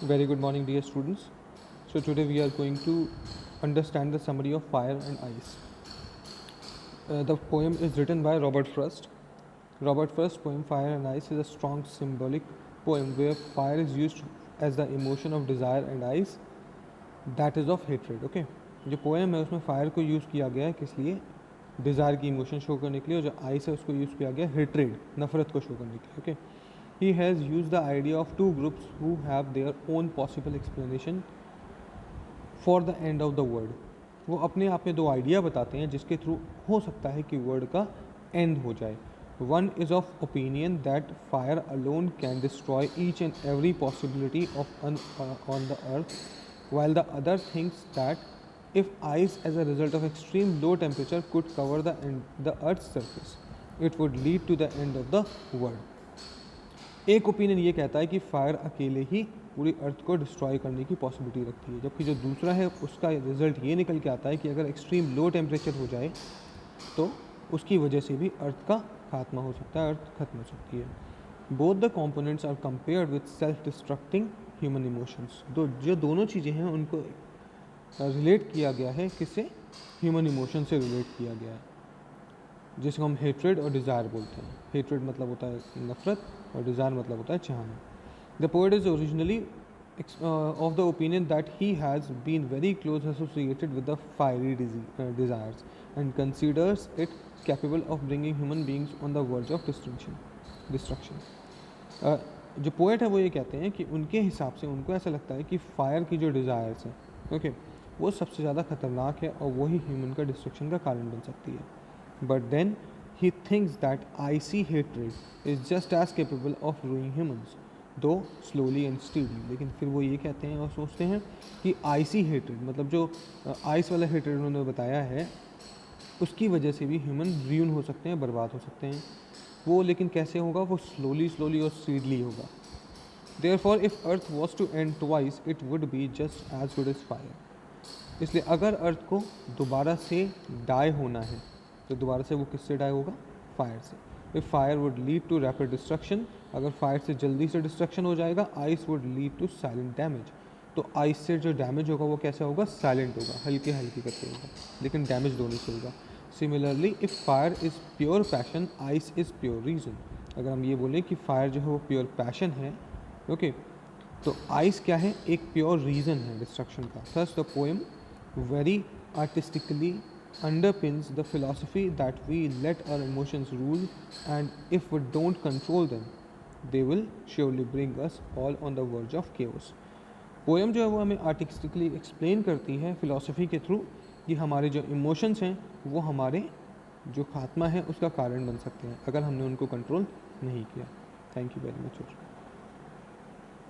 Very good morning, dear students. So today we are going to understand the summary of Fire and Ice. The poem is written by Robert Frost. Robert Frost's poem Fire and Ice is a strong symbolic poem where fire is used as the emotion of desire and ice that is of hatred. Okay, जो poem है उसमें fire को use किया गया है किस लिए? Desire की इमोशन शो करने के लिए, और जो आइस है उसको यूज़ किया गया हेट्रेड, नफरत को शो करने के लिए. Okay, he has used the idea of two groups who have their own possible explanation for the end of the word. वो अपने आप में दो आइडिया बताते हैं जिसके थ्रू हो सकता है कि वर्ड का एंड हो जाए. One is of opinion that fire alone can destroy each and every possibility of on the earth, while the other thinks that if ice as a result of extreme low temperature could cover the earth's surface, it would lead to the end of the world. एक opinion ये कहता है कि fire अकेले ही पूरी अर्थ को destroy करने की पॉसिबिलिटी रखती है, जबकि जो दूसरा है उसका रिजल्ट ये निकल के आता है कि अगर एक्सट्रीम लो टेम्परेचर हो जाए तो उसकी वजह से भी अर्थ का खात्मा हो सकता है, अर्थ खत्म हो सकती है. Both the components are compared with self destructing human emotions. जो दोनों चीज़ें हैं उनको रिलेट किया गया है, किससे? ह्यूमन इमोशन से रिलेट किया गया है, जिसको हम हेट्रेड और डिज़ायर बोलते हैं. हेट्रेड मतलब होता है नफरत और डिज़ायर मतलब होता है चाहना. The poet is originally of the opinion that he has been very close associated with the fiery desires and considers it capable of bringing human beings on the verge of destruction. जो poet है वो ये कहते हैं कि उनके हिसाब से उनको ऐसा लगता है कि फायर की जो डिज़ायर्स हैं, ओके, वो सबसे ज़्यादा ख़तरनाक है और वही ह्यूमन का डिस्ट्रक्शन का कारण बन सकती है. But then he thinks that icy hatred is just as capable of ruining humans, though slowly and steadily. लेकिन फिर वो ये कहते हैं और सोचते हैं कि आइसी हेट्रेड मतलब जो आइस वाला हेट्रेड उन्होंने बताया है उसकी वजह से भी ह्यूमन र्यून हो सकते हैं, बर्बाद हो सकते हैं. वो लेकिन कैसे होगा? वो स्लोली और स्पीडली होगा. Therefore if earth was to end twice it would be just as good as fire. इसलिए अगर अर्थ को दोबारा से डाई होना है तो दोबारा से वो किससे डाई होगा? फायर से. If fire would lead to rapid destruction, अगर फायर से जल्दी से डिस्ट्रक्शन हो जाएगा. Ice would lead to silent damage, तो आइस से जो डैमेज होगा वो कैसे होगा? साइलेंट होगा, हल्के करके होगा, लेकिन डैमेज दोनों से होगा. Similarly if fire is pure passion, ice is pure reason. अगर हम ये बोलें कि फायर जो है वो प्योर पैशन है, ओके, तो आइस क्या है? एक प्योर रीज़न है डिस्ट्रक्शन का. Thus the poem very artistically underpins the philosophy that we let our emotions rule, and if we don't control them they will surely bring us all on the verge of chaos. Poem जो है वो हमें artistically explain करती है philosophy के through कि हमारे जो इमोशंस हैं वो हमारे जो खात्मा है उसका कारण बन सकते हैं अगर हमने उनको कंट्रोल नहीं किया. Thank you very much.